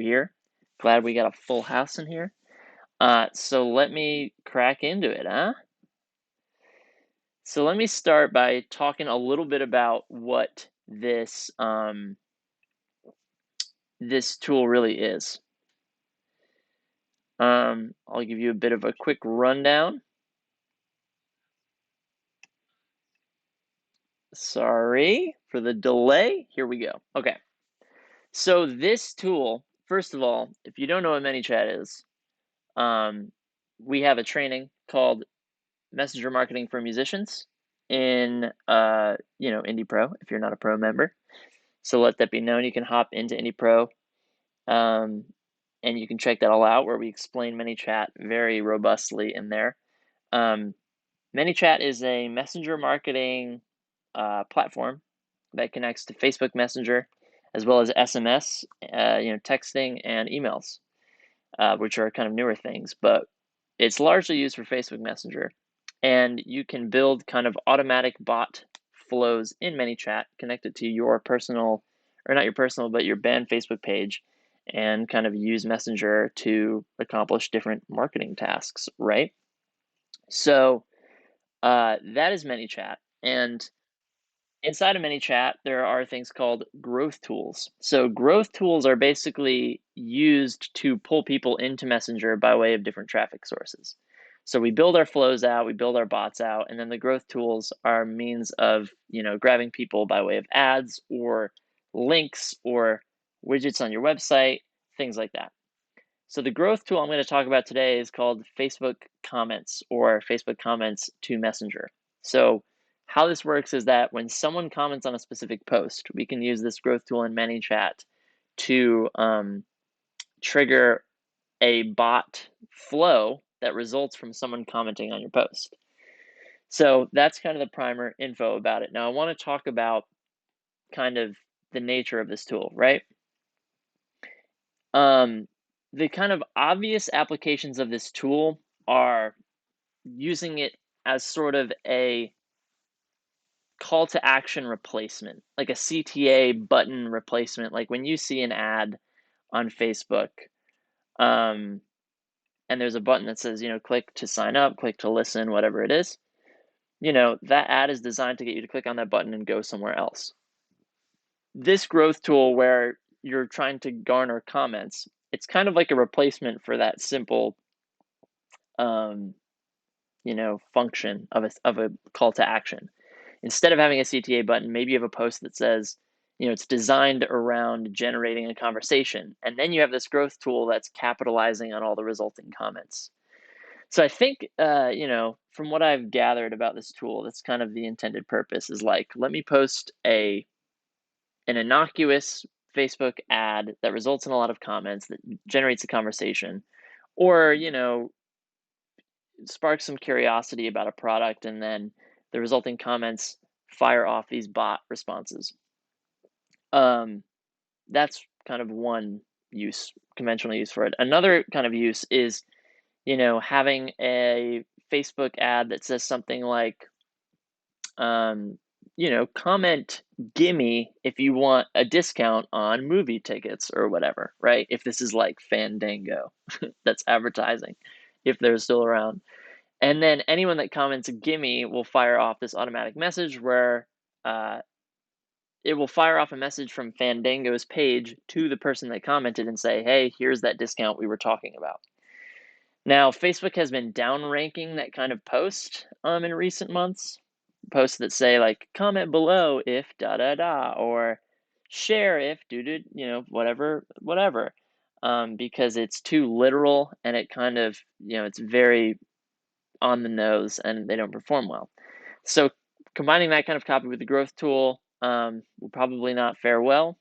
you here. Glad we got a full house in here. So let me crack into it, huh? So let me start by talking a little bit about what this this tool really is. I'll give you a bit of a quick rundown. Sorry for the delay. Here we go. Okay. So this tool, first of all, if you don't know what ManyChat is, we have a training called Messenger Marketing for Musicians in Indie Pro if you're not a pro member. So let that be known. You can hop into Indie Pro, and you can check that all out where we explain ManyChat very robustly in there. ManyChat is a messenger marketing platform that connects to Facebook Messenger as well as SMS, texting and emails, which are kind of newer things, but it's largely used for Facebook Messenger. And you can build kind of automatic bot flows in ManyChat connected to your personal, or not your personal, but your band Facebook page, and kind of use Messenger to accomplish different marketing tasks, right? So that is ManyChat. And inside of ManyChat, there are things called growth tools. So growth tools are basically used to pull people into Messenger by way of different traffic sources. So we build our flows out, we build our bots out, and then the growth tools are means of, grabbing people by way of ads or links or widgets on your website, things like that. So the growth tool I'm going to talk about today is called Facebook Comments or Facebook Comments to Messenger. So how this works is that when someone comments on a specific post, we can use this growth tool in ManyChat to trigger a bot flow that results from someone commenting on your post. So that's kind of the primer info about it. Now I want to talk about kind of the nature of this tool, right? The kind of obvious applications of this tool are using it as sort of a call to action replacement, like a CTA button replacement. Like when you see an ad on Facebook, and there's a button that says, click to sign up, click to listen, whatever it is, that ad is designed to get you to click on that button and go somewhere else. This growth tool where you're trying to garner comments, it's kind of like a replacement for that simple function of a call to action. Instead of having a CTA button, maybe you have a post that says, it's designed around generating a conversation. And then you have this growth tool that's capitalizing on all the resulting comments. So I think, from what I've gathered about this tool, that's kind of the intended purpose is like, let me post an innocuous Facebook ad that results in a lot of comments that generates a conversation, or, spark some curiosity about a product, and then the resulting comments fire off these bot responses. That's kind of one use, conventional use for it. Another kind of use is, having a Facebook ad that says something like, comment gimme if you want a discount on movie tickets or whatever, right? If this is like Fandango, that's advertising, if they're still around. And then anyone that comments gimme will fire off this automatic message where it will fire off a message from Fandango's page to the person that commented and say, hey, here's that discount we were talking about. Now, Facebook has been downranking that kind of post in recent months. Posts that say like, comment below if da da da, or share if whatever, because it's too literal and it kind of, it's very on the nose and they don't perform well. So combining that kind of copy with the growth tool will probably not fare well.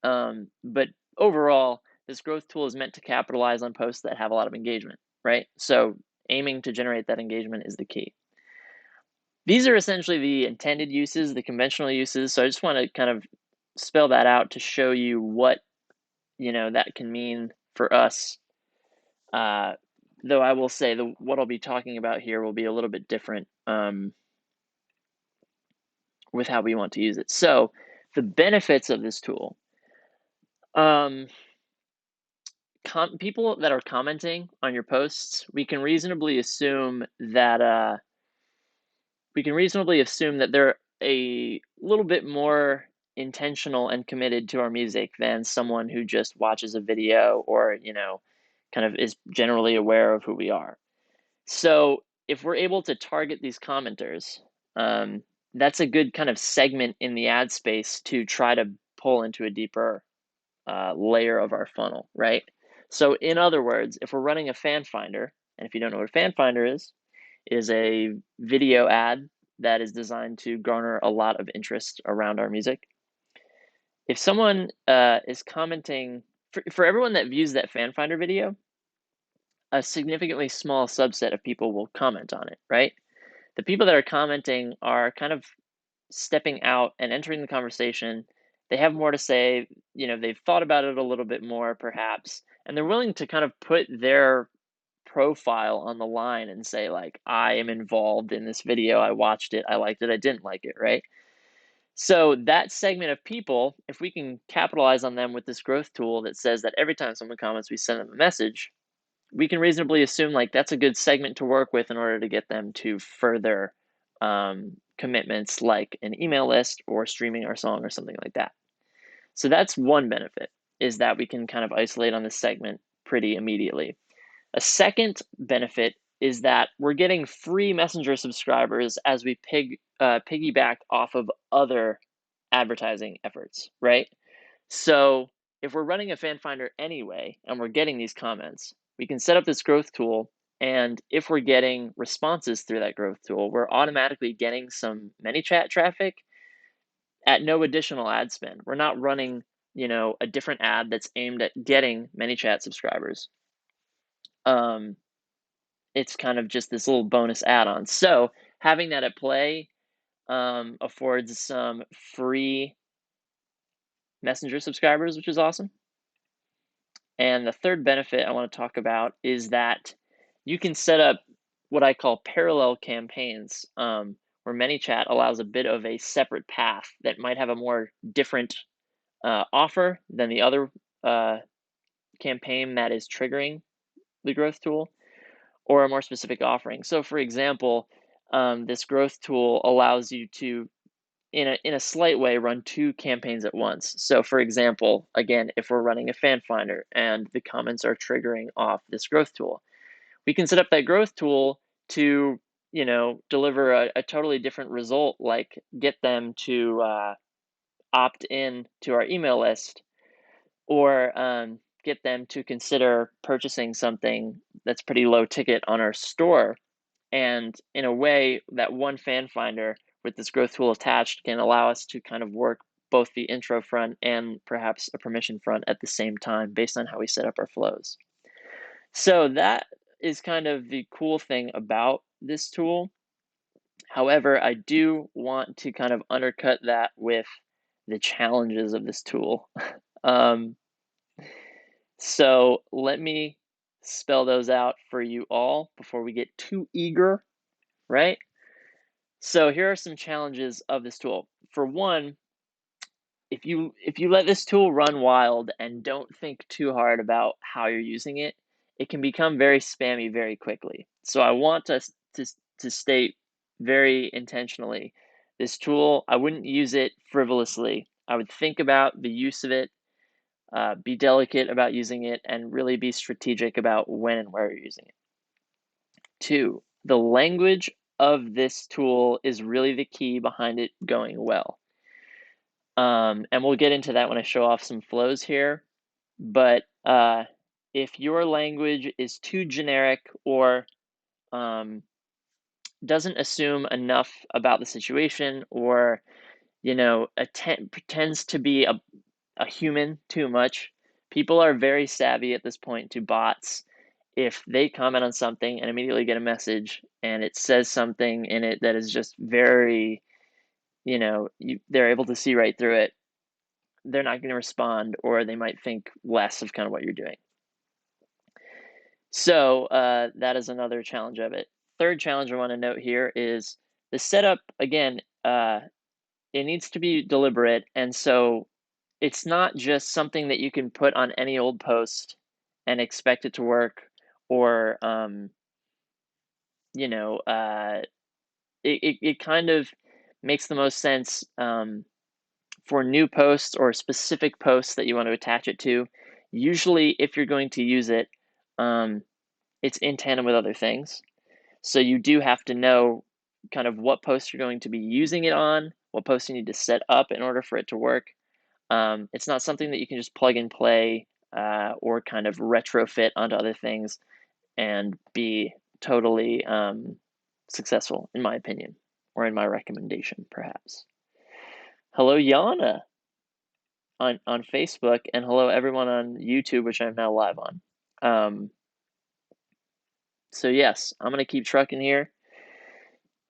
But overall, this growth tool is meant to capitalize on posts that have a lot of engagement, right? So aiming to generate that engagement is the key. These are essentially the intended uses, the conventional uses. So I just want to kind of spell that out to show you what, that can mean for us. Though I will say what I'll be talking about here will be a little bit different with how we want to use it. So the benefits of this tool. People that are commenting on your posts, we can reasonably assume that they're a little bit more intentional and committed to our music than someone who just watches a video or, kind of is generally aware of who we are. So if we're able to target these commenters, that's a good kind of segment in the ad space to try to pull into a deeper layer of our funnel, right? So in other words, if we're running a fan finder, and if you don't know what a fan finder is a video ad that is designed to garner a lot of interest around our music. If someone is commenting, for everyone that views that fan finder video, a significantly small subset of people will comment on it, right? The people that are commenting are kind of stepping out and entering the conversation. They have more to say, they've thought about it a little bit more perhaps, and they're willing to kind of put their profile on the line and say, like, I am involved in this video, I watched it, I liked it, I didn't like it, right? So that segment of people, if we can capitalize on them with this growth tool that says that every time someone comments, we send them a message, we can reasonably assume like that's a good segment to work with in order to get them to further commitments like an email list or streaming our song or something like that. So that's one benefit, is that we can kind of isolate on this segment pretty immediately. A second benefit is that we're getting free Messenger subscribers as we piggyback off of other advertising efforts, right? So if we're running a fan finder anyway, and we're getting these comments, we can set up this growth tool. And if we're getting responses through that growth tool, we're automatically getting some ManyChat traffic at no additional ad spend. We're not running, a different ad that's aimed at getting ManyChat subscribers. It's kind of just this little bonus add-on. So having that at play affords some free Messenger subscribers, which is awesome. And the third benefit I want to talk about is that you can set up what I call parallel campaigns, where ManyChat allows a bit of a separate path that might have a more different offer than the other campaign that is triggering the growth tool, or a more specific offering. So for example, this growth tool allows you to, in a slight way, run two campaigns at once. So for example, again, if we're running a fan finder and the comments are triggering off this growth tool, we can set up that growth tool to, deliver a totally different result, like get them to opt in to our email list, or get them to consider purchasing something that's pretty low ticket on our store. And in a way, that one fan finder with this growth tool attached can allow us to kind of work both the intro front and perhaps a permission front at the same time based on how we set up our flows. So that is kind of the cool thing about this tool. However, I do want to kind of undercut that with the challenges of this tool. So let me spell those out for you all before we get too eager, right? So here are some challenges of this tool. For one, if you let this tool run wild and don't think too hard about how you're using it, it can become very spammy very quickly. So I want us to state very intentionally, this tool, I wouldn't use it frivolously. I would think about the use of it, be delicate about using it, and really be strategic about when and where you're using it. Two, the language of this tool is really the key behind it going well. And we'll get into that when I show off some flows here. But if your language is too generic or doesn't assume enough about the situation, or pretends to be a human too much, people are very savvy at this point to bots. If they comment on something and immediately get a message and it says something in it that is just very, they're able to see right through it, they're not going to respond, or they might think less of kind of what you're doing. So that is another challenge of it. Third challenge I want to note here is the setup. Again, it needs to be deliberate, and so it's not just something that you can put on any old post and expect it to work, or you know, it kind of makes the most sense for new posts or specific posts that you want to attach it to. Usually, if you're going to use it, it's in tandem with other things. So you do have to know kind of what posts you're going to be using it on, what posts you need to set up in order for it to work. It's not something that you can just plug and play or kind of retrofit onto other things and be totally successful, in my opinion, or in my recommendation, perhaps. Hello, Yana on Facebook, and hello, everyone on YouTube, which I'm now live on. So yes, I'm going to keep trucking here.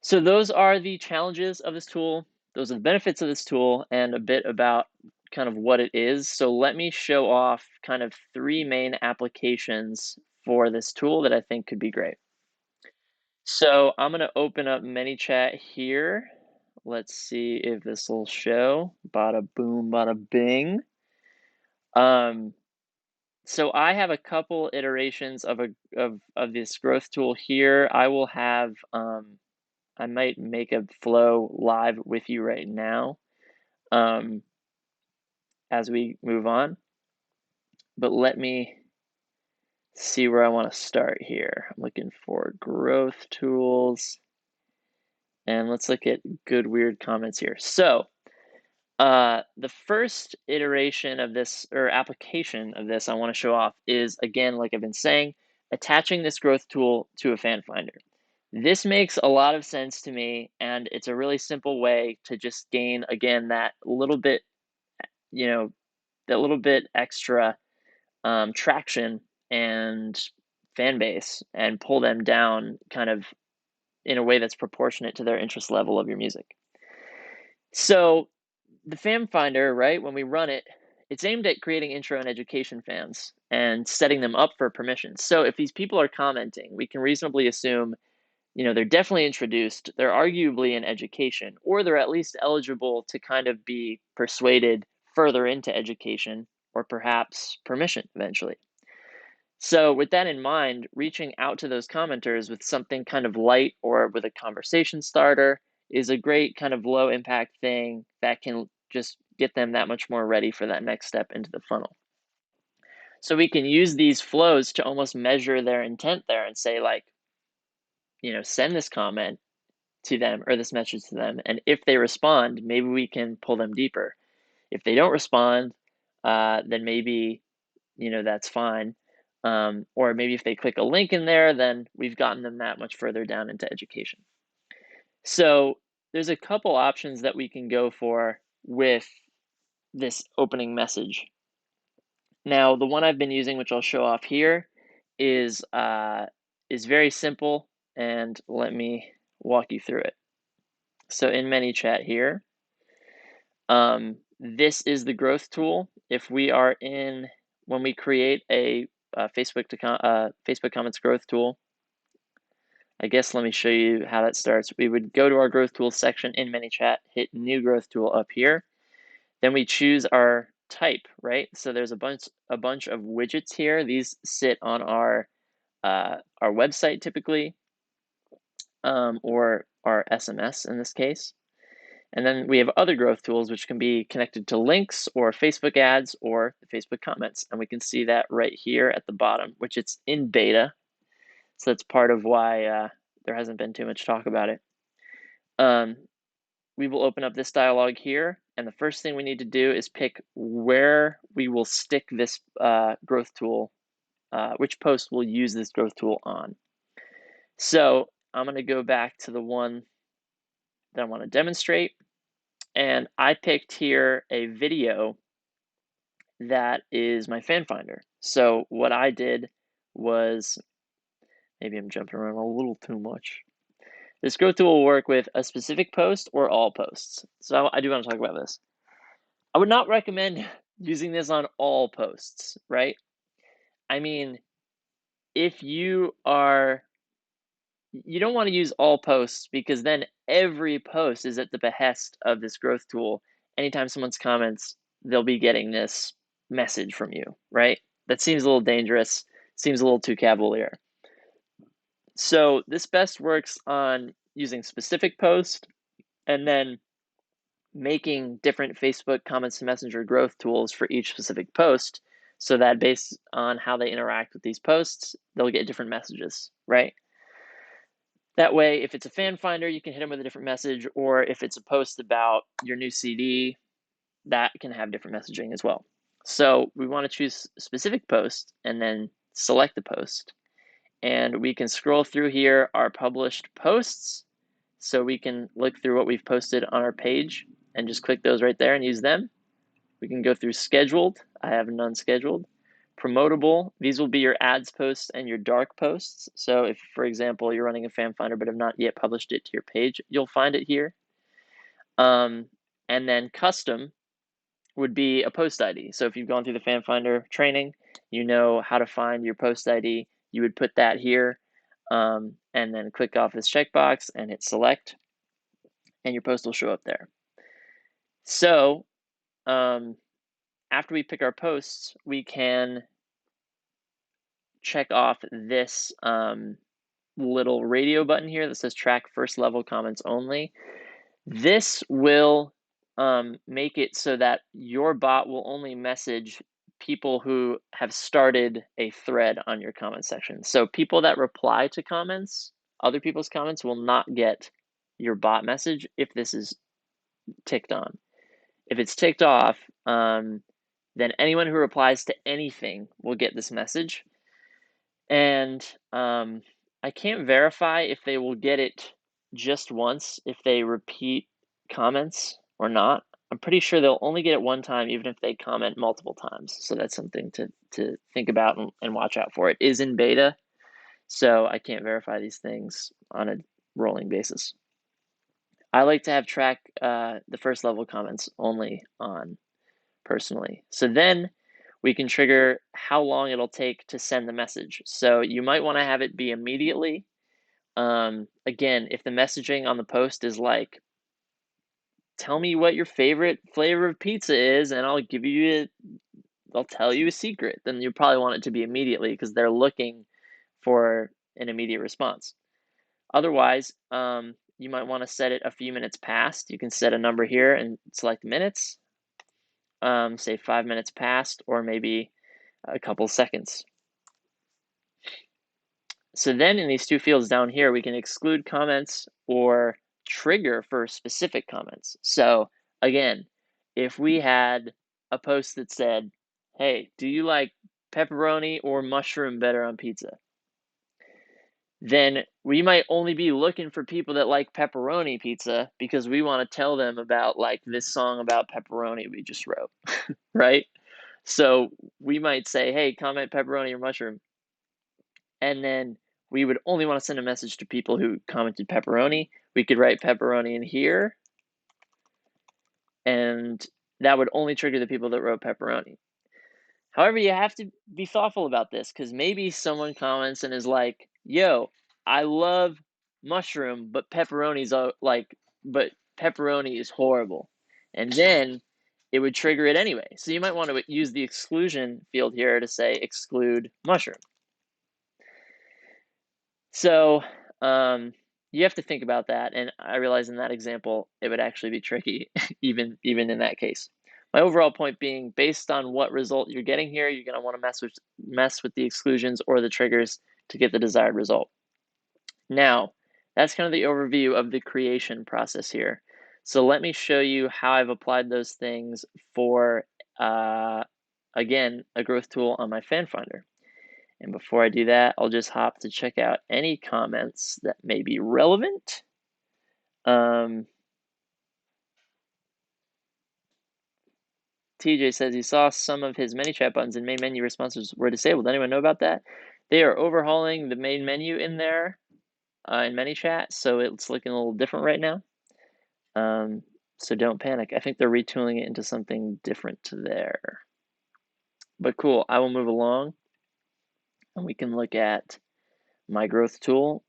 So those are the challenges of this tool. Those are the benefits of this tool and a bit about kind of what it is. So let me show off kind of 3 main applications for this tool that I think could be great. So I'm going to open up ManyChat here. Let's see if this will show. Bada boom, bada bing. So I have a couple iterations of this growth tool here. I will have I might make a flow live with you right now as we move on. But let me see where I want to start here. I'm looking for growth tools. And let's look at good, weird comments here. So the first iteration of this, or application of this, I want to show off is, again, like I've been saying, attaching this growth tool to a fan finder. This makes a lot of sense to me, and it's a really simple way to just gain, again, that little bit, that little bit extra traction and fan base, and pull them down kind of in a way that's proportionate to their interest level of your music. So the fan finder, right, when we run it, it's aimed at creating intro and education fans and setting them up for permissions. So if these people are commenting, we can reasonably assume, they're definitely introduced, they're arguably in education, or they're at least eligible to kind of be persuaded further into education, or perhaps permission eventually. So with that in mind, reaching out to those commenters with something kind of light or with a conversation starter is a great kind of low impact thing that can just get them that much more ready for that next step into the funnel. So we can use these flows to almost measure their intent there and say, like, send this comment to them or this message to them. And if they respond, maybe we can pull them deeper. If they don't respond, then maybe, that's fine. Or maybe if they click a link in there, then we've gotten them that much further down into education. So there's a couple options that we can go for with this opening message. Now, the one I've been using, which I'll show off here, is very simple, and let me walk you through it. So in ManyChat here, this is the growth tool. If we are when we create a Facebook comments growth tool, I guess let me show you how that starts. We would go to our growth tools section in ManyChat, hit new growth tool up here. Then we choose our type, right? So there's a bunch of widgets here. These sit on our website typically, or our SMS in this case. And then we have other growth tools, which can be connected to links or Facebook ads or the Facebook comments. And we can see that right here at the bottom, which it's in beta. So that's part of why there hasn't been too much talk about it. We will open up this dialog here. And the first thing we need to do is pick where we will stick this growth tool, which post we'll use this growth tool on. So I'm going to go back to the one that I want to demonstrate. And I picked here a video that is my fan finder. So what I did was, maybe I'm jumping around a little too much. This growth tool will work with a specific post or all posts. So I do want to talk about this. I would not recommend using this on all posts, right? I mean, if you don't want to use all posts, because then every post is at the behest of this growth tool. Anytime someone comments, they'll be getting this message from you, right? That seems a little dangerous, seems a little too cavalier. So this best works on using specific posts and then making different Facebook comments to Messenger growth tools for each specific post so that based on how they interact with these posts, they'll get different messages, right? That way, if it's a fan finder, you can hit them with a different message, or if it's a post about your new CD, that can have different messaging as well. So we want to choose a specific post and then select the post. And we can scroll through here our published posts. So we can look through what we've posted on our page and just click those right there and use them. We can go through scheduled. I have none scheduled. Promotable. These will be your ads posts and your dark posts. So if, for example, you're running a fan finder but have not yet published it to your page, you'll find it here. And then custom would be a post ID. So if you've gone through the fan finder training, you know how to find your post ID. You would put that here and then click off this checkbox and hit select, and your post will show up there. So after we pick our posts, we can check off this little radio button here that says track first level comments only. This will make it so that your bot will only message people who have started a thread on your comment section. So people that reply to comments, other people's comments, will not get your bot message if this is ticked on. If it's ticked off, then anyone who replies to anything will get this message. And I can't verify if they will get it just once, if they repeat comments or not. I'm pretty sure they'll only get it one time, even if they comment multiple times. So that's something to think about and watch out for. It is in beta, so I can't verify these things on a rolling basis. I like to have track the first level comments only on personally. So then we can trigger how long it'll take to send the message. So you might want to have it be immediately. Again, if the messaging on the post is like, tell me what your favorite flavor of pizza is and I'll tell you a secret, then you probably want it to be immediately because they're looking for an immediate response. Otherwise, you might want to set it a few minutes past. You can set a number here and select minutes, say 5 minutes past, or maybe a couple seconds. So then in these two fields down here, we can exclude comments or trigger for specific comments. So again, if we had a post that said, hey, do you like pepperoni or mushroom better on pizza? Then we might only be looking for people that like pepperoni pizza because we want to tell them about like this song about pepperoni we just wrote, right? So we might say, hey, comment pepperoni or mushroom. And then we would only want to send a message to people who commented pepperoni. We could write pepperoni in here, and that would only trigger the people that wrote pepperoni. However, you have to be thoughtful about this because maybe someone comments and is like, yo, I love mushroom, but pepperoni's but pepperoni is horrible. And then it would trigger it anyway. So you might want to use the exclusion field here to say exclude mushroom. So you have to think about that, and I realize in that example it would actually be tricky even in that case. My overall point being, based on what result you're getting here, you're going to want to mess with the exclusions or the triggers to get the desired result. Now, that's kind of the overview of the creation process here. So let me show you how I've applied those things for, again, a growth tool on my fan finder. And before I do that, I'll just hop to check out any comments that may be relevant. TJ says he saw some of his ManyChat buttons and main menu responses were disabled. Anyone know about that? They are overhauling the main menu in there in ManyChat, so it's looking a little different right now. So don't panic. I think they're retooling it into something different there. But cool, I will move along and we can look at my growth tool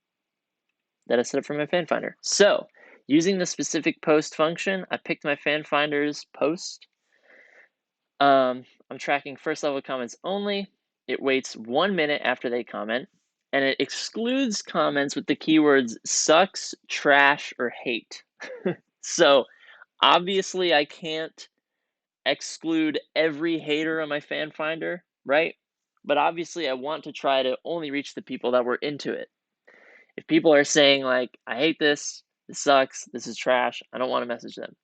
that I set up for my fan finder. So using the specific post function, I picked my fan finder's post. I'm tracking first level comments only. It waits 1 minute after they comment, and it excludes comments with the keywords sucks, trash, or hate. So obviously I can't exclude every hater on my fan finder, right? But obviously I want to try to only reach the people that were into it. If people are saying like, I hate this sucks, this is trash, I don't want to message them.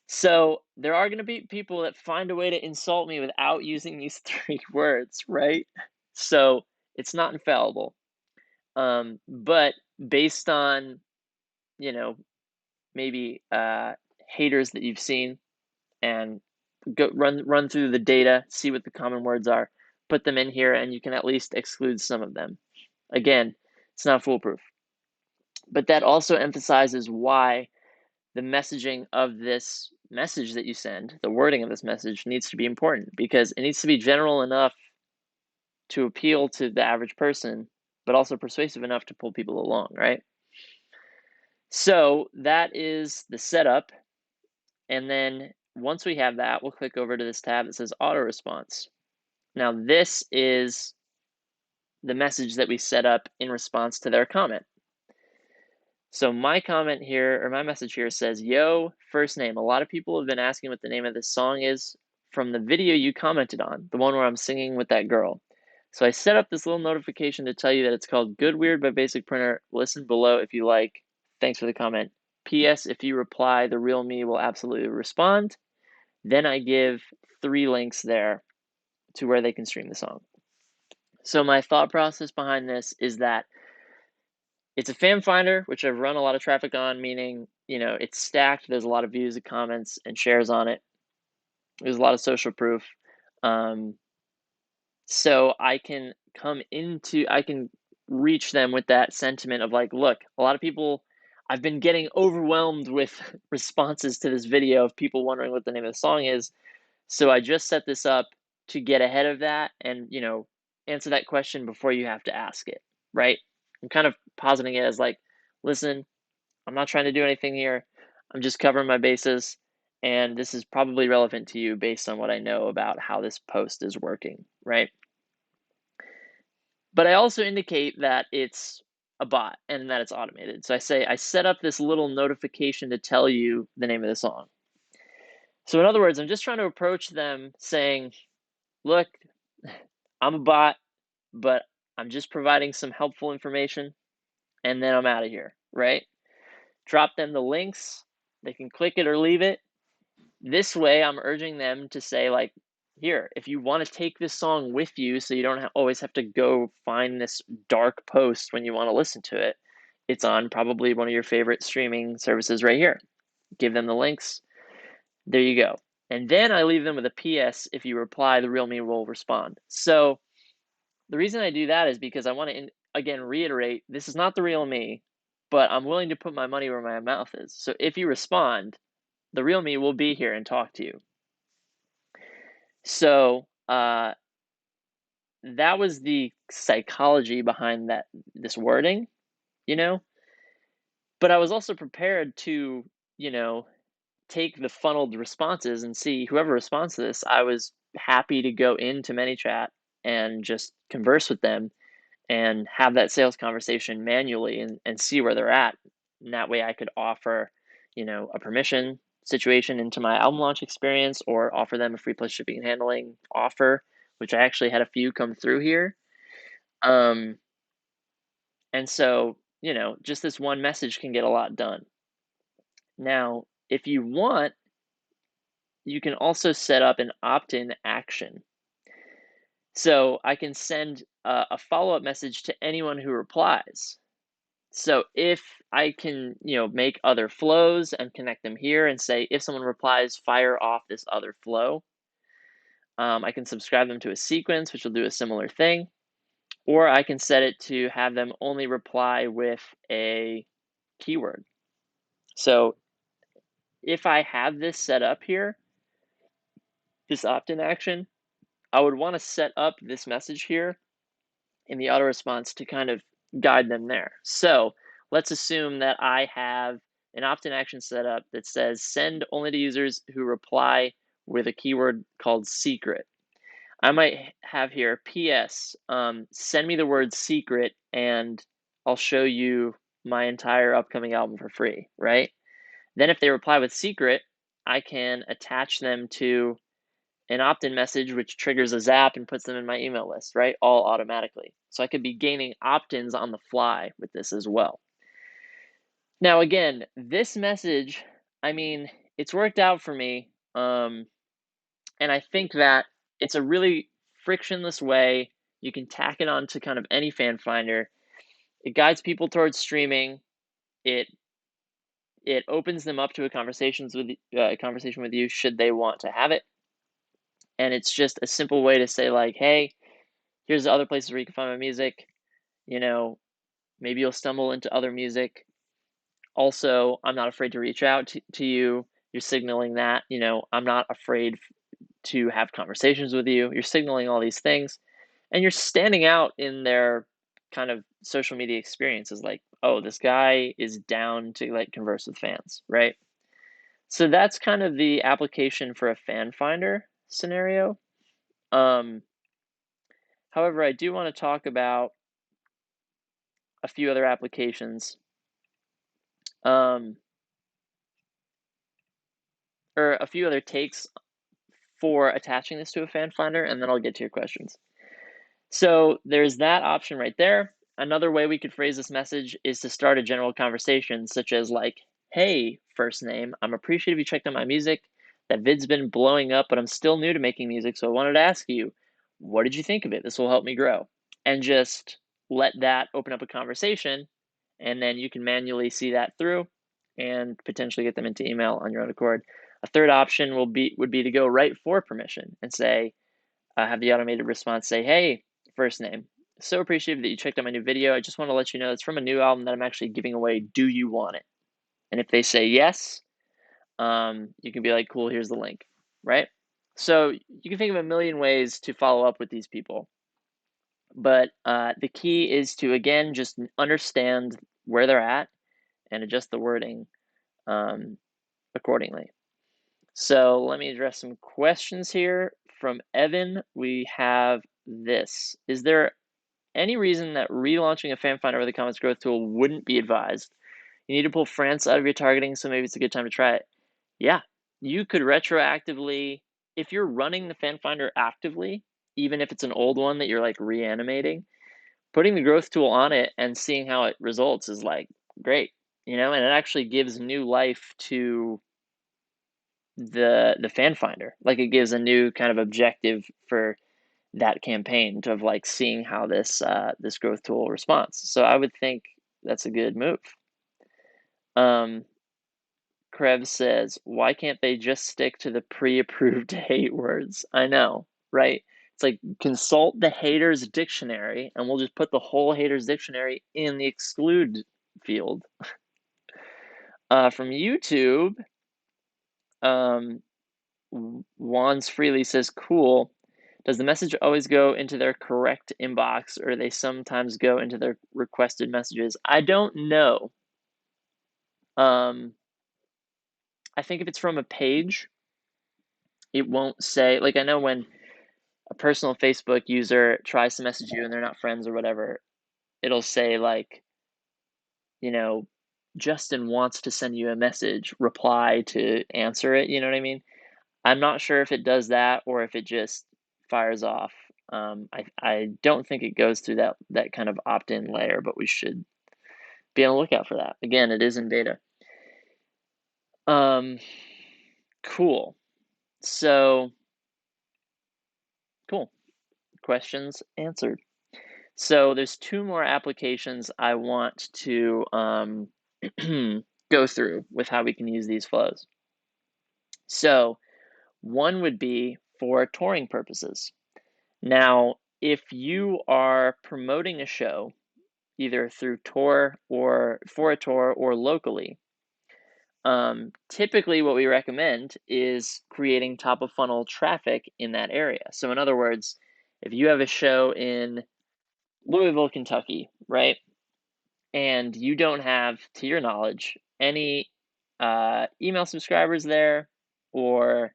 So there are going to be people that find a way to insult me without using these 3 words, right? So it's not infallible. But based on, you know, maybe haters that you've seen, and go run through the data, see what the common words are, put them in here, and you can at least exclude some of them. Again, it's not foolproof. But that also emphasizes why the messaging of this message that you send, the wording of this message, needs to be important, because it needs to be general enough to appeal to the average person, but also persuasive enough to pull people along, right? So that is the setup. And then once we have that, we'll click over to this tab that says auto response. Now this is the message that we set up in response to their comment. So my comment here, or my message here, says, yo, first name. A lot of people have been asking what the name of this song is from the video you commented on, the one where I'm singing with that girl. So I set up this little notification to tell you that it's called Good Weird by Basic Printer. Listen below if you like. Thanks for the comment. P.S. If you reply, the real me will absolutely respond. Then I give 3 links there to where they can stream the song. So my thought process behind this is that it's a fan finder, which I've run a lot of traffic on, meaning, it's stacked. There's a lot of views and comments and shares on it. There's a lot of social proof. So I can reach them with that sentiment of like, look, a lot of people, I've been getting overwhelmed with responses to this video of people wondering what the name of the song is. So I just set this up to get ahead of that and, answer that question before you have to ask it, right? I'm kind of positing it as like, listen, I'm not trying to do anything here. I'm just covering my bases, and this is probably relevant to you based on what I know about how this post is working, right? But I also indicate that it's a bot and that it's automated. So I say I set up this little notification to tell you the name of the song. So in other words, I'm just trying to approach them saying, look, I'm a bot, but I'm just providing some helpful information, and then I'm out of here, right? Drop them the links. They can click it or leave it. This way, I'm urging them to say, like, here, if you want to take this song with you so you don't always have to go find this dark post when you want to listen to it, it's on probably one of your favorite streaming services right here. Give them the links. There you go. And then I leave them with a PS. If you reply, the real me will respond. So the reason I do that is because I want to, again, reiterate, this is not the real me, but I'm willing to put my money where my mouth is. So if you respond, the real me will be here and talk to you. So that was the psychology behind this wording, but I was also prepared to, take the funneled responses and see whoever responds to this. I was happy to go into ManyChat and just converse with them and have that sales conversation manually and see where they're at. And that way I could offer, a permission situation into my album launch experience, or offer them a free plus shipping and handling offer, which I actually had a few come through here. And so, just this one message can get a lot done. Now, if you want, you can also set up an opt-in action. So I can send a follow-up message to anyone who replies. So if I can, make other flows and connect them here and say, if someone replies, fire off this other flow. I can subscribe them to a sequence, which will do a similar thing. Or I can set it to have them only reply with a keyword. So if I have this set up here, this opt-in action, I would want to set up this message here in the auto response to kind of guide them there. So let's assume that I have an opt-in action set up that says send only to users who reply with a keyword called secret. I might have here, PS, send me the word secret and I'll show you my entire upcoming album for free, right? Then if they reply with secret, I can attach them to an opt-in message, which triggers a zap and puts them in my email list, right? All automatically. So I could be gaining opt-ins on the fly with this as well. Now, again, this message, I mean, it's worked out for me. And I think that it's a really frictionless way. You can tack it on to kind of any fan finder. It guides people towards streaming. It opens them up to a conversation with you should they want to have it. And it's just a simple way to say like, hey, here's the other places where you can find my music. You know, maybe you'll stumble into other music. Also, I'm not afraid to reach out to you. You're signaling that, I'm not afraid to have conversations with you. You're signaling all these things, and you're standing out in their kind of social media experiences like, oh, this guy is down to like converse with fans, right? So that's kind of the application for a fan finder scenario. However, I do want to talk about a few other applications, or a few other takes for attaching this to a fan finder, and then I'll get to your questions. So there's that option right there. Another way we could phrase this message is to start a general conversation, such as like, hey, first name, I'm appreciative you checked out my music. That vid's been blowing up, but I'm still new to making music, so I wanted to ask you, what did you think of it? This will help me grow. And just let that open up a conversation, and then you can manually see that through and potentially get them into email on your own accord. A third option would be to go right for permission and say, have the automated response say, hey, first name, so appreciative that you checked out my new video. I just want to let you know it's from a new album that I'm actually giving away. Do you want it? And if they say yes, you can be like, cool, here's the link, right? So you can think of a million ways to follow up with these people. But the key is to, again, just understand where they're at and adjust the wording accordingly. So let me address some questions here. From Evan, we have this. Is there any reason that relaunching a fan finder with a comments growth tool wouldn't be advised? You need to pull France out of your targeting, so maybe it's a good time to try it. Yeah, you could retroactively, if you're running the fan finder actively, even if it's an old one that you're like reanimating, putting the growth tool on it and seeing how it results is like great, and it actually gives new life to the fan finder. Like it gives a new kind of objective for that campaign to of like seeing how this this growth tool responds. So I would think that's a good move. Krebs says, why can't they just stick to the pre-approved hate words? I know, right? It's like consult the haters dictionary and we'll just put the whole haters dictionary in the exclude field. From YouTube, Wands Freely says, cool. Does the message always go into their correct inbox, or they sometimes go into their requested messages? I don't know. I think if it's from a page, it won't say, like, I know when a personal Facebook user tries to message you and they're not friends or whatever, it'll say like, Justin wants to send you a message, reply to answer it, you know what I mean? I'm not sure if it does that or if it just fires off. I don't think it goes through that kind of opt-in layer, but we should be on the lookout for that. Again, it is in beta. Cool. So, cool. Questions answered. So there's two more applications I want to go through with how we can use these flows. So one would be for touring purposes. Now, if you are promoting a show, either through tour or for a tour or locally, typically what we recommend is creating top of funnel traffic in that area. So in other words, if you have a show in Louisville, Kentucky, right, and you don't have, to your knowledge, any email subscribers there or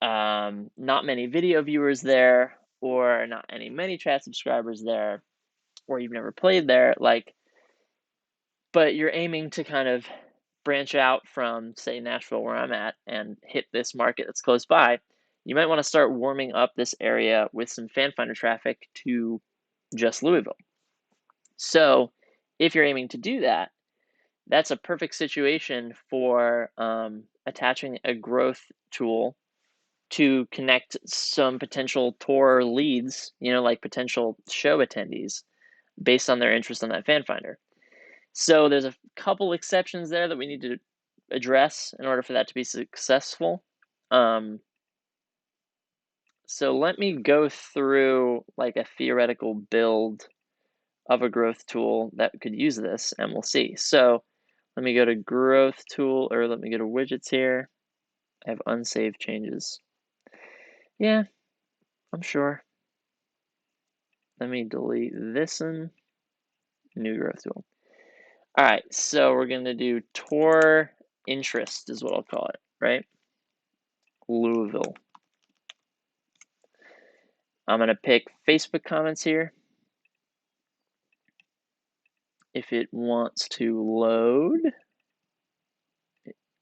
not many video viewers there, or not any ManyChat subscribers there, or you've never played there, like, but you're aiming to kind of branch out from, say, Nashville, where I'm at, and hit this market that's close by, you might want to start warming up this area with some fan finder traffic to just Louisville. So if you're aiming to do that, that's a perfect situation for attaching a growth tool to connect some potential tour leads, like potential show attendees, based on their interest on that fan finder. So there's a couple exceptions there that we need to address in order for that to be successful. So let me go through like a theoretical build of a growth tool that could use this, and we'll see. So let me go to growth tool, or let me go to widgets here. I have unsaved changes. Yeah, I'm sure. Let me delete this one. New growth tool. All right, so we're going to do tour interest is what I'll call it, right? Louisville. I'm going to pick Facebook comments here. If it wants to load.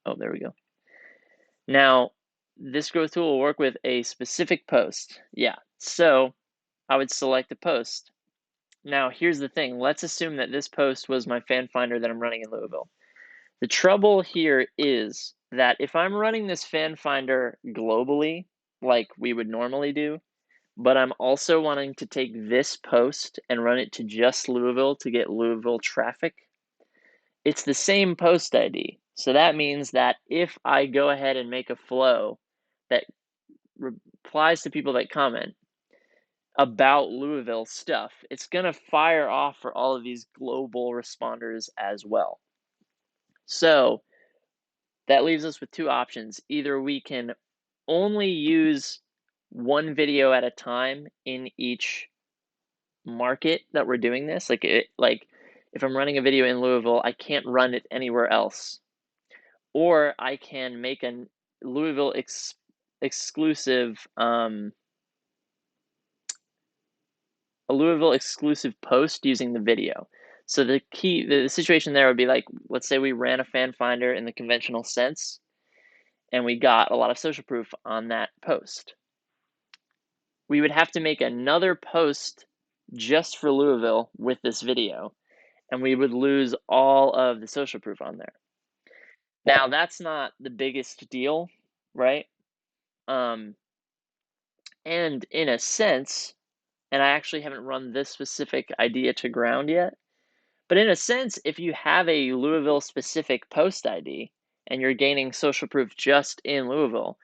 Oh, there we go. Now, this growth tool will work with a specific post. Yeah, so I would select a post. Now, here's the thing. Let's assume that this post was my fan finder that I'm running in Louisville. The trouble here is that if I'm running this fan finder globally, like we would normally do, but I'm also wanting to take this post and run it to just Louisville to get Louisville traffic, it's the same post ID. So that means that if I go ahead and make a flow that replies to people that comment about Louisville stuff, it's going to fire off for all of these global responders as well. So that leaves us with two options. Either we can only use one video at a time in each market that we're doing this. Like if I'm running a video in Louisville, I can't run it anywhere else. Or I can make a Louisville exclusive post using the video. So the situation there would be like, let's say we ran a fan finder in the conventional sense, and we got a lot of social proof on that post. We would have to make another post just for Louisville with this video, and we would lose all of the social proof on there. Now, that's not the biggest deal, right? And in a sense, and I actually haven't run this specific idea to ground yet, but in a sense, if you have a Louisville specific post ID and you're gaining social proof just in Louisville,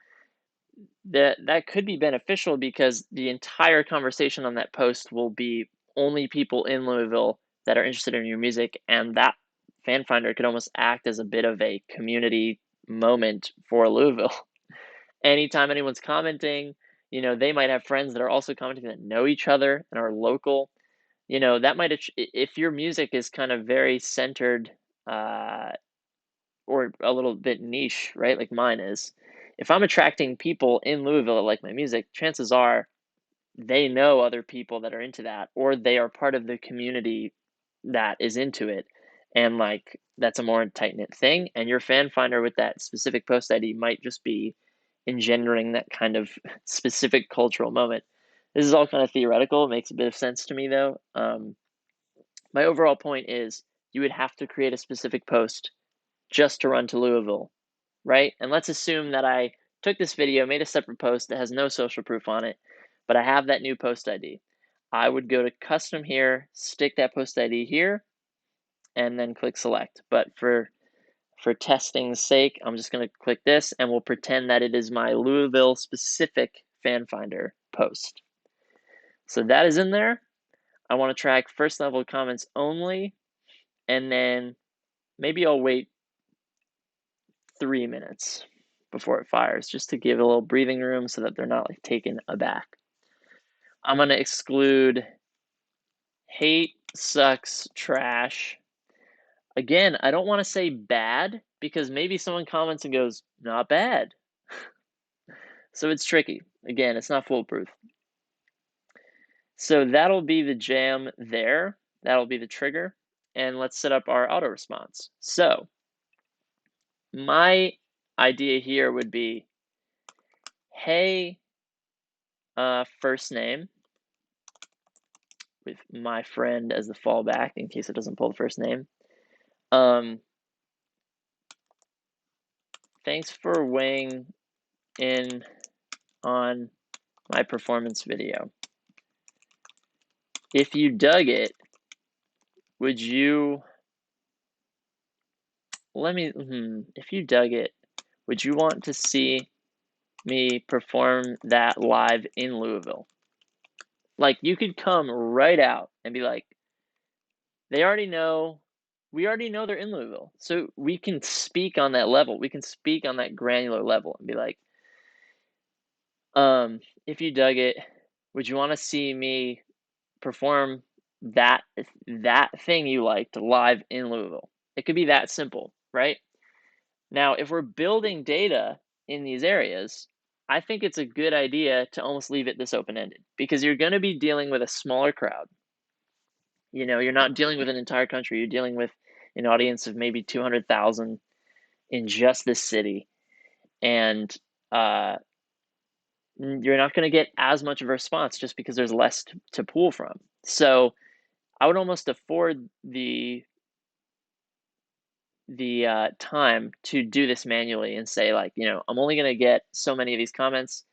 that could be beneficial because the entire conversation on that post will be only people in Louisville that are interested in your music, and that fan finder could almost act as a bit of a community moment for Louisville. Anytime anyone's commenting, they might have friends that are also commenting that know each other and are local. That might, if your music is kind of very centered or a little bit niche, right? Like mine is. If I'm attracting people in Louisville that like my music, chances are they know other people that are into that, or they are part of the community that is into it. And like, that's a more tight-knit thing. And your fan finder with that specific post ID might just be engendering that kind of specific cultural moment. This is all kind of theoretical. It makes a bit of sense to me though. My overall point is you would have to create a specific post just to run to Louisville, right? And let's assume that I took this video, made a separate post that has no social proof on it, but I have that new post ID. I would go to custom here, stick that post ID here, and then click select. But for testing's sake, I'm just going to click this, and we'll pretend that it is my Louisville specific fan finder post. So that is in there. I want to track first level comments only, and then maybe I'll wait 3 minutes before it fires, just to give a little breathing room so that they're not like taken aback. I'm going to exclude hate, sucks, trash. Again, I don't want to say bad because maybe someone comments and goes, not bad. So it's tricky. Again, it's not foolproof. So that'll be the jam there. That'll be the trigger. And let's set up our auto response. So my idea here would be, hey, first name, with my friend as the fallback in case it doesn't pull the first name. Thanks for weighing in on my performance video. If you dug it, would you, if you dug it, would you want to see me perform that live in Louisville? Like, you could come right out and be like, we already know they're in Louisville. So we can speak on that level. We can speak on that granular level and be like, if you dug it, would you want to see me perform that thing you liked live in Louisville? It could be that simple, right? Now, if we're building data in these areas, I think it's a good idea to almost leave it this open-ended, because you're going to be dealing with a smaller crowd. You know, you're not dealing with an entire country. You're dealing with an audience of maybe 200,000 in just this city. And you're not going to get as much of a response just because there's less to pull from. So I would almost afford the time to do this manually and say, like, you know, I'm only going to get so many of these comments.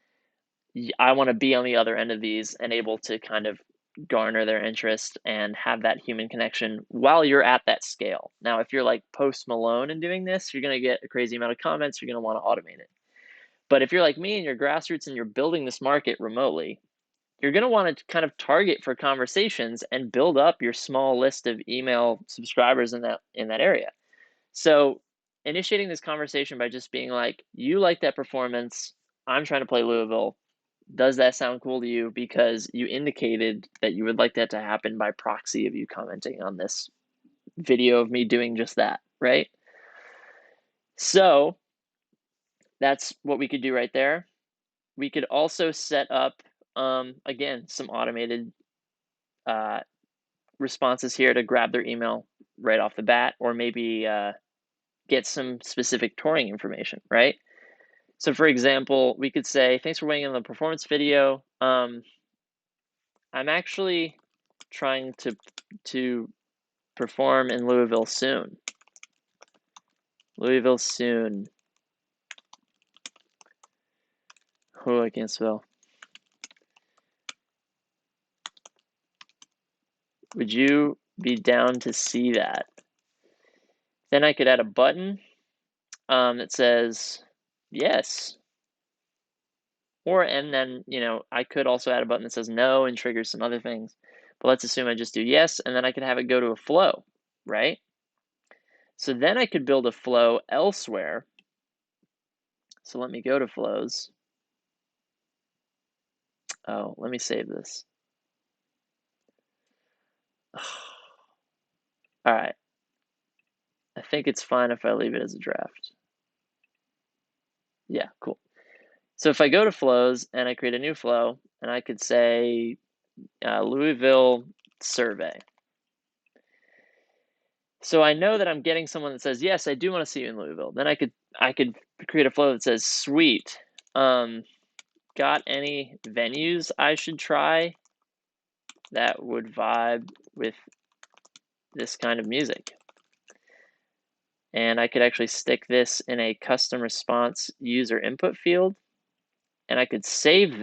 I want to be on the other end of these and able to kind of garner their interest and have that human connection while you're at that scale. Now, if you're like Post Malone and doing this, you're going to get a crazy amount of comments. You're going to want to automate it. But if you're like me and you're grassroots and you're building this market remotely, you're going to want to kind of target for conversations and build up your small list of email subscribers in that area. So initiating this conversation by just being like, you like that performance, I'm trying to play Louisville. Does that sound cool to you? Because you indicated that you would like that to happen by proxy of you commenting on this video of me doing just that, right? So that's what we could do right there. We could also set up, again, some automated responses here to grab their email right off the bat, or maybe get some specific touring information, right? So for example, we could say, thanks for weighing in on the performance video. I'm actually trying to perform in Louisville soon. Louisville soon. Oh, I can't spell. Would you be down to see that? Then I could add a button that says yes. And then, you know, I could also add a button that says no and triggers some other things. But let's assume I just do yes, and then I could have it go to a flow, right? So then I could build a flow elsewhere. So let me go to flows. Oh, let me save this. All right. I think it's fine if I leave it as a draft. Yeah, cool. So if I go to flows and I create a new flow, and I could say Louisville survey. So I know that I'm getting someone that says, yes, I do want to see you in Louisville. Then I could create a flow that says, sweet. Got any venues I should try that would vibe with this kind of music? And I could actually stick this in a custom response user input field, and I could save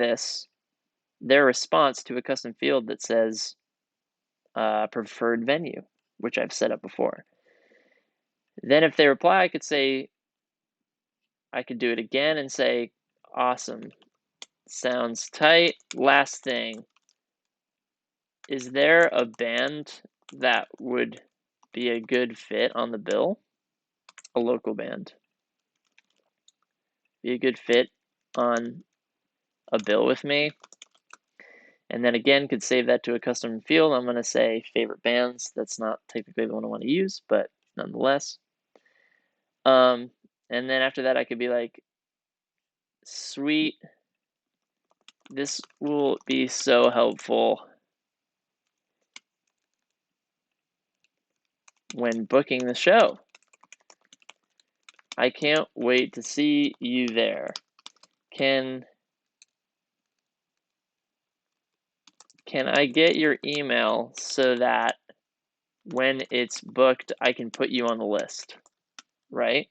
their response to a custom field that says preferred venue, which I've set up before. Then if they reply, I could do it again and say, awesome, sounds tight. Last thing, is there a band that would be a good fit on the bill? A local band. Be a good fit on a bill with me. And then again, could save that to a custom field. I'm going to say favorite bands. That's not technically the one I want to use, but nonetheless. And then after that, I could be like, sweet, This will be so helpful when booking the show. I can't wait to see you there. Can I get your email so that when it's booked, I can put you on the list, right?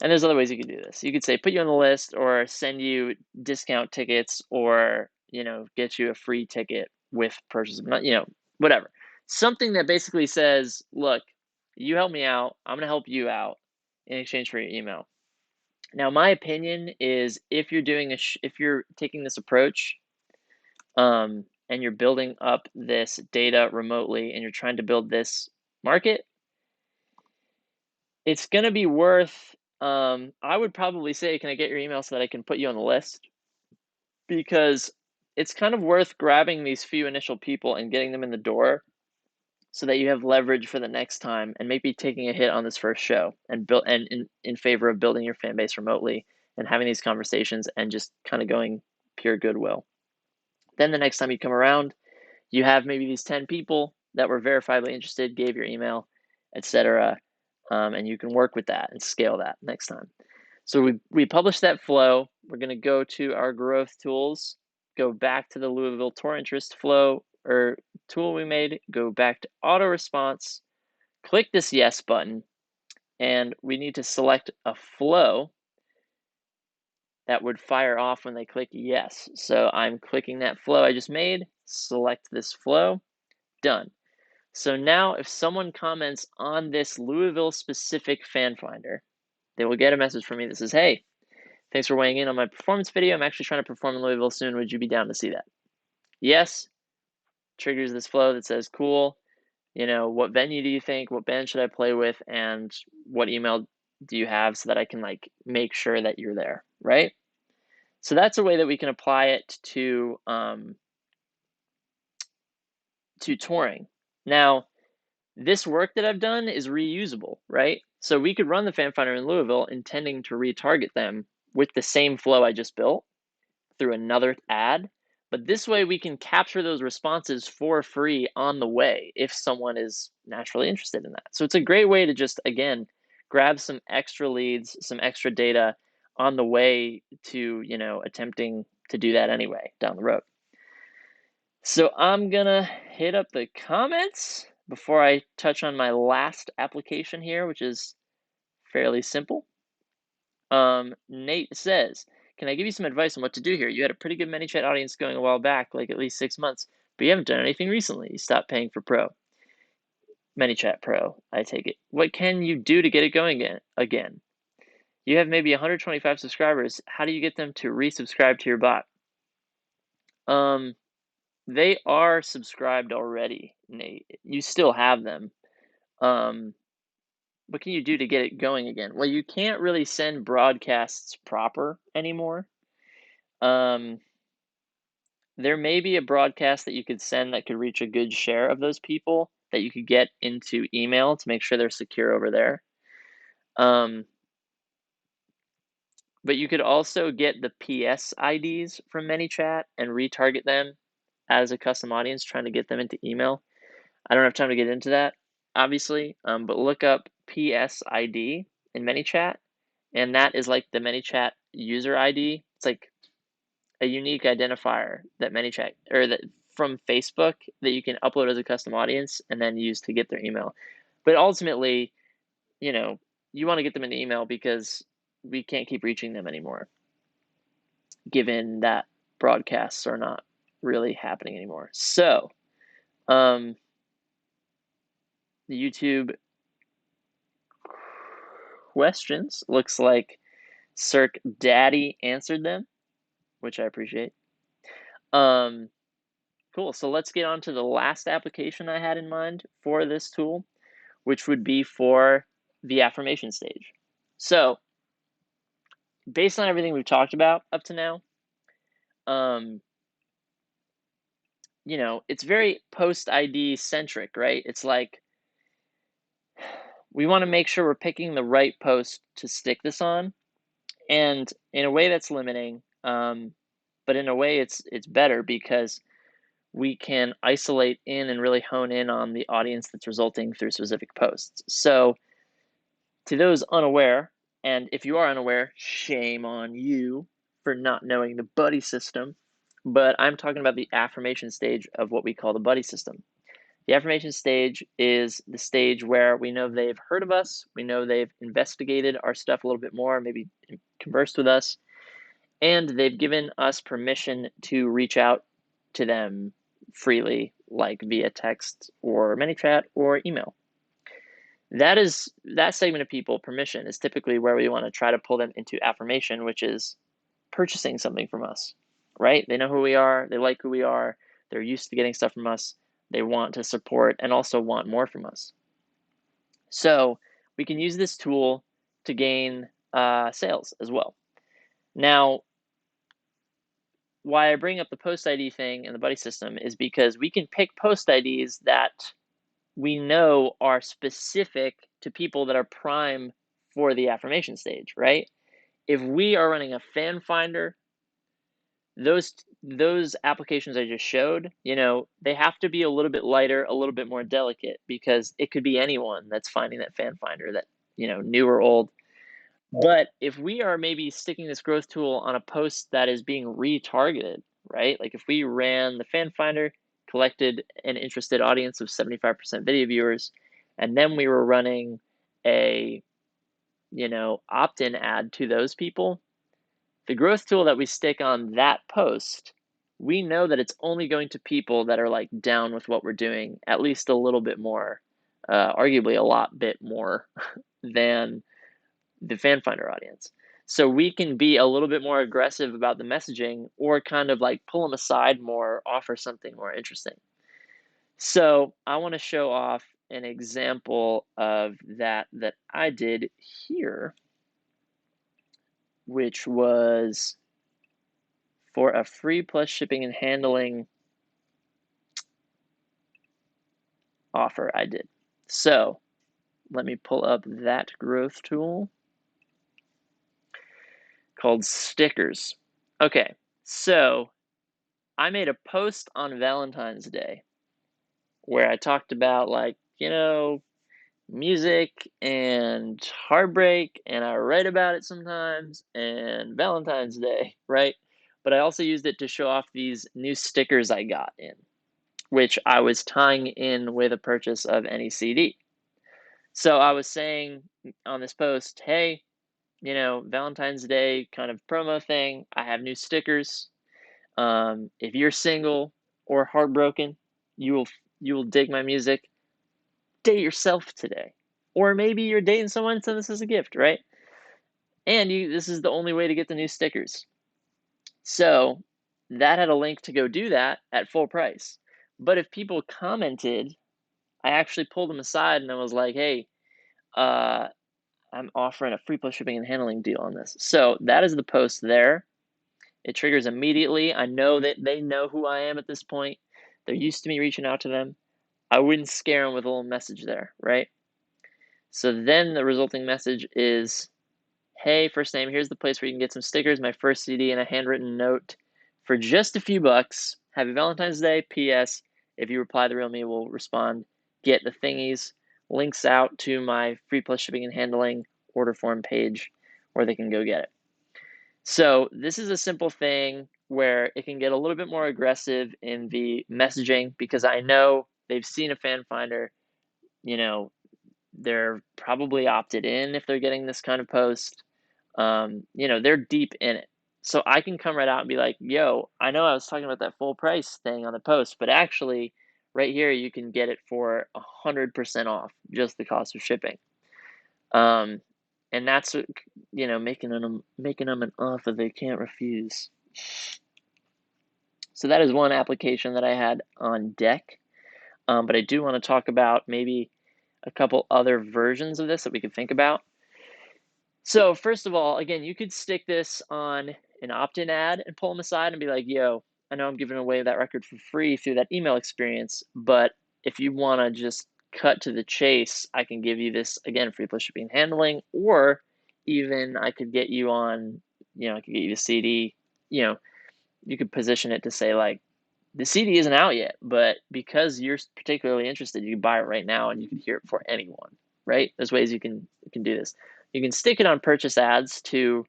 And there's other ways you could do this. You could say put you on the list, or send you discount tickets, or, you know, get you a free ticket with purchase, you know, whatever. Something that basically says, look, you help me out, I'm going to help you out in exchange for your email. Now, my opinion is, if you're doing if you're taking this approach, and you're building up this data remotely, and you're trying to build this market, it's going to be worth, I would probably say, can I get your email so that I can put you on the list? Because it's kind of worth grabbing these few initial people and getting them in the door so that you have leverage for the next time, and maybe taking a hit on this first show, and build, and in favor of building your fan base remotely and having these conversations and just kind of going pure goodwill. Then the next time you come around, you have maybe these 10 people that were verifiably interested, gave your email, etc. And you can work with that and scale that next time. So we publish that flow. We're going to go to our growth tools, go back to the Louisville tour interest flow or tool we made, go back to auto response, click this yes button, and we need to select a flow that would fire off when they click yes. So I'm clicking that flow I just made, select this flow, done. So now if someone comments on this Louisville specific fan finder, they will get a message from me that says, hey, thanks for weighing in on my performance video. I'm actually trying to perform in Louisville soon. Would you be down to see that? Yes, triggers this flow that says, cool, you know, what venue do you think? What band should I play with? And what email do you have, so that I can like make sure that you're there, right? So that's a way that we can apply it to touring. Now, this work that I've done is reusable, right? So we could run the fan finder in Louisville intending to retarget them with the same flow I just built through another ad. But this way we can capture those responses for free on the way if someone is naturally interested in that. So it's a great way to just, again, grab some extra leads, some extra data on the way to, you know, attempting to do that anyway down the road. So I'm gonna hit up the comments before I touch on my last application here, which is fairly simple. Nate says, can I give you some advice on what to do here? You had a pretty good ManyChat audience going a while back, like at least 6 months, but you haven't done anything recently. You stopped paying for Pro. ManyChat Pro, I take it. What can you do to get it going again? You have maybe 125 subscribers. How do you get them to resubscribe to your bot? They are subscribed already, Nate. You still have them. What can you do to get it going again? Well, you can't really send broadcasts proper anymore. There may be a broadcast that you could send that could reach a good share of those people that you could get into email to make sure they're secure over there. But you could also get the PS IDs from ManyChat and retarget them as a custom audience, trying to get them into email. I don't have time to get into that, obviously, but look up PS ID in ManyChat, and that is like the ManyChat user ID. It's like a unique identifier that ManyChat, or that from Facebook, that you can upload as a custom audience and then use to get their email. But ultimately, you know, you want to get them an email because we can't keep reaching them anymore, given that broadcasts are not really happening anymore. So, the YouTube questions, looks like Cirque Daddy answered them, which I appreciate. Cool. So let's get on to the last application I had in mind for this tool, which would be for the affirmation stage. So based on everything we've talked about up to now, you know, it's very post ID centric, right? It's like, we want to make sure we're picking the right post to stick this on, and in a way that's limiting. but in a way it's better because we can isolate in and really hone in on the audience that's resulting through specific posts. So to those unaware, and if you are unaware, shame on you for not knowing the buddy system, but I'm talking about the affirmation stage of what we call the buddy system. The affirmation stage is the stage where we know they've heard of us, we know they've investigated our stuff a little bit more, maybe conversed with us, and they've given us permission to reach out to them freely, like via text or ManyChat or email. That segment of people, permission, is typically where we want to try to pull them into affirmation, which is purchasing something from us, right? They know who we are, they like who we are, they're used to getting stuff from us, they want to support and also want more from us. So we can use this tool to gain sales as well. Now, why I bring up the post ID thing and the buddy system is because we can pick post IDs that we know are specific to people that are prime for the affirmation stage, right? If we are running a fan finder, those applications I just showed, they have to be a little bit lighter, a little bit more delicate, because it could be anyone that's finding that fan finder, that, new or old. But if we are maybe sticking this growth tool on a post that is being retargeted, right? Like if we ran the fan finder, collected an interested audience of 75% video viewers, and then we were running a, opt-in ad to those people, the growth tool that we stick on that post, we know that it's only going to people that are like down with what we're doing, at least a little bit more, arguably a lot bit more than the fan finder audience. So we can be a little bit more aggressive about the messaging, or kind of like pull them aside more, offer something more interesting. So I want to show off an example of that I did here, which was for a free plus shipping and handling offer I did. So let me pull up that growth tool called stickers. Okay, so I made a post on Valentine's Day where I talked about, like, music and heartbreak, and I write about it sometimes, and Valentine's Day, right? But I also used it to show off these new stickers I got in, which I was tying in with a purchase of any CD. So I was saying on this post, hey, Valentine's Day kind of promo thing, I have new stickers. If you're single or heartbroken, you will dig my music. Date yourself today. Or maybe you're dating someone and send this as a gift, right? And this is the only way to get the new stickers. So that had a link to go do that at full price. But if people commented, I actually pulled them aside and I was like, hey, I'm offering a free plus shipping and handling deal on this. So that is the post there. It triggers immediately. I know that they know who I am at this point. They're used to me reaching out to them. I wouldn't scare them with a little message there, right? So then the resulting message is, hey, first name, here's the place where you can get some stickers, my first CD, and a handwritten note for just a few bucks. Happy Valentine's Day. P.S. If you reply, the real me will respond. Get the thingies. Links out to my free plus shipping and handling order form page where they can go get it. So this is a simple thing where it can get a little bit more aggressive in the messaging, because I know they've seen a fan finder, they're probably opted in if they're getting this kind of post. They're deep in it. So I can come right out and be like, yo, I know I was talking about that full price thing on the post, but actually right here you can get it for 100% off, just the cost of shipping. And that's, making them an offer they can't refuse. So that is one application that I had on deck. But I do want to talk about maybe a couple other versions of this that we could think about. So first of all, again, you could stick this on an opt-in ad and pull them aside and be like, yo, I know I'm giving away that record for free through that email experience, but if you want to just cut to the chase, I can give you this, again, free plus shipping and handling, or even I could get you on, I could get you the CD, you could position it to say like, the CD isn't out yet, but because you're particularly interested, you can buy it right now and you can hear it for anyone, right? There's ways you can do this. You can stick it on purchase ads to,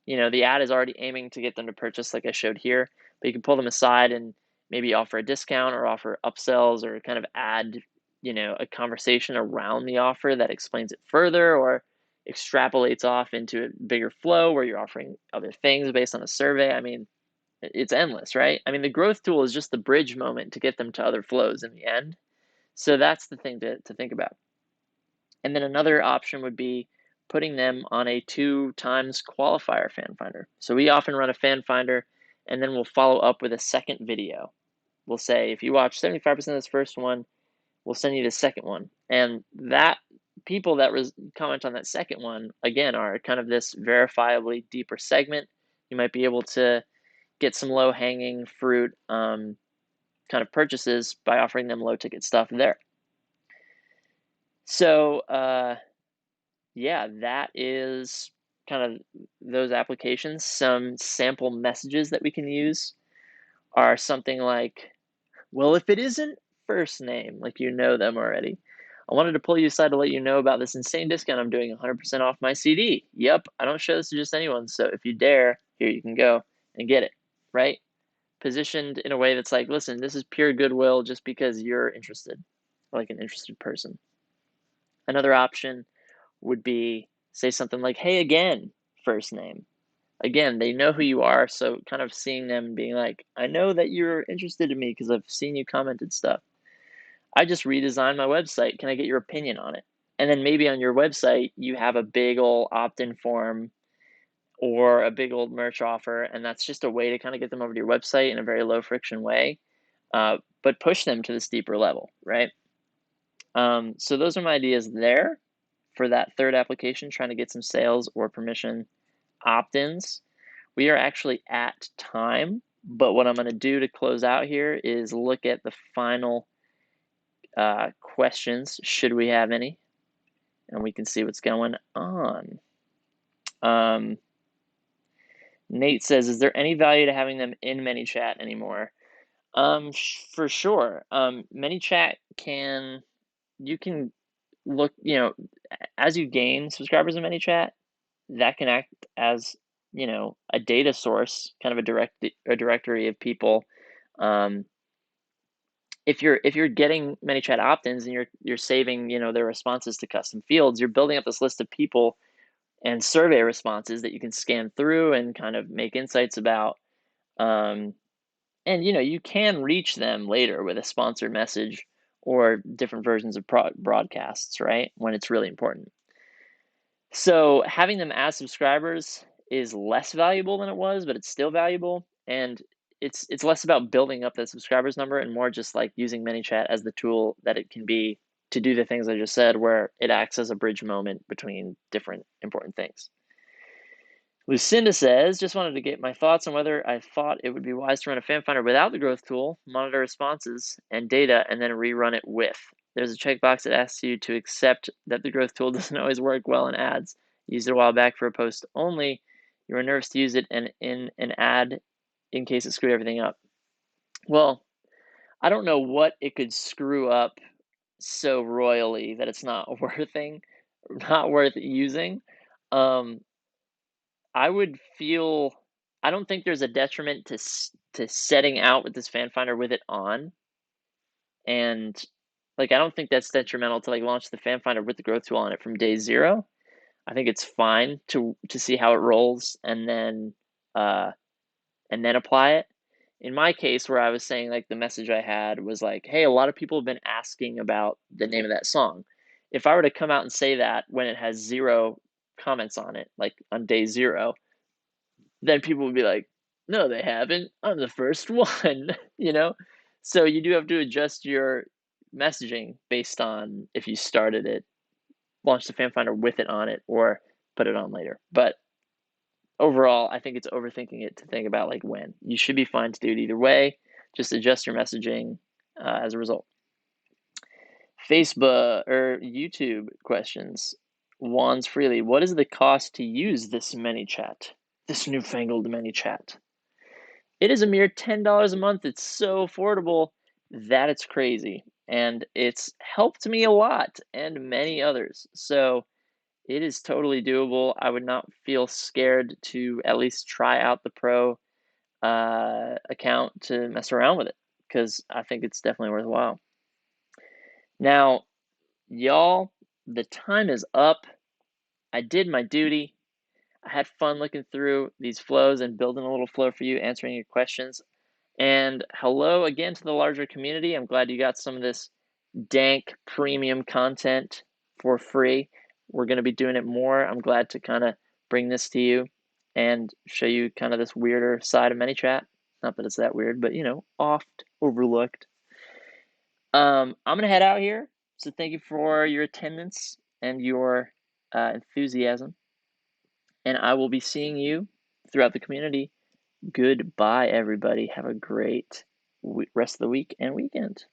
the ad is already aiming to get them to purchase like I showed here, but you can pull them aside and maybe offer a discount or offer upsells or kind of add, a conversation around the offer that explains it further or extrapolates off into a bigger flow where you're offering other things based on a survey. I mean, it's endless, right? I mean, the growth tool is just the bridge moment to get them to other flows in the end. So that's the thing to think about. And then another option would be putting them on a 2 times qualifier fan finder. So we often run a fan finder and then we'll follow up with a second video. We'll say, if you watch 75% of this first one, we'll send you the second one. And that people that comment on that second one, again, are kind of this verifiably deeper segment. You might be able to get some low-hanging fruit kind of purchases by offering them low-ticket stuff there. So, yeah, that is kind of those applications. Some sample messages that we can use are something like, well, if it isn't first name, like you know them already, I wanted to pull you aside to let you know about this insane discount I'm doing 100% off my CD. Yep, I don't show this to just anyone, so if you dare, here you can go and get it, right? Positioned in a way that's like, listen, this is pure goodwill just because you're interested, like an interested person. Another option would be say something like, hey, again, first name. Again, they know who you are, so kind of seeing them being like, I know that you're interested in me because I've seen you commented stuff. I just redesigned my website. Can I get your opinion on it? And then maybe on your website, you have a big old opt-in form or a big old merch offer, and that's just a way to kind of get them over to your website in a very low friction way, but push them to this deeper level, right? So those are my ideas there for that third application, trying to get some sales or permission opt-ins. We are actually at time, but what I'm going to do to close out here is look at the final questions, should we have any, and we can see what's going on. Nate says, is there any value to having them in ManyChat anymore? For sure. ManyChat you can look, as you gain subscribers in ManyChat, that can act as, a data source, kind of a directory of people. If you're getting ManyChat opt-ins and you're saving, their responses to custom fields, you're building up this list of people and survey responses that you can scan through and kind of make insights about. And you can reach them later with a sponsored message or different versions of broadcasts, right? When it's really important. So having them as subscribers is less valuable than it was, but it's still valuable. And it's less about building up that subscribers number and more just like using ManyChat as the tool that it can be to do the things I just said, where it acts as a bridge moment between different important things. Lucinda says, just wanted to get my thoughts on whether I thought it would be wise to run a fan finder without the growth tool, monitor responses and data, and then rerun it with. There's a checkbox that asks you to accept that the growth tool doesn't always work well in ads. Used it a while back for a post only. You were nervous to use it and in an ad in case it screwed everything up. Well, I don't know what it could screw up so royally that it's not worth using. I would feel, I don't think there's a detriment to setting out with this fan finder with it on, and like I don't think that's detrimental to like launch the fan finder with the growth tool on it from day 0. I think it's fine to see how it rolls and then apply it. In my case, where I was saying like the message I had was like, hey, a lot of people have been asking about the name of that song. If I were to come out and say that when it has 0 comments on it, like on day 0, then people would be like, no, they haven't. I'm the first one, So you do have to adjust your messaging based on if you started it, launched the fan finder with it on it, or put it on later. But overall, I think it's overthinking it to think about like when. You should be fine to do it either way. Just adjust your messaging as a result. Facebook or YouTube questions. Wands Freely, what is the cost to use this ManyChat? This newfangled ManyChat? It is a mere $10 a month. It's so affordable that it's crazy. And it's helped me a lot and many others. So it is totally doable. I would not feel scared to at least try out the pro account to mess around with it, because I think it's definitely worthwhile. Now, y'all, the time is up. I did my duty. I had fun looking through these flows and building a little flow for you, answering your questions. And hello again to the larger community. I'm glad you got some of this dank premium content for free. We're going to be doing it more. I'm glad to kind of bring this to you and show you kind of this weirder side of ManyChat. Not that it's that weird, but oft overlooked. I'm going to head out here. So thank you for your attendance and your enthusiasm. And I will be seeing you throughout the community. Goodbye, everybody. Have a great rest of the week and weekend.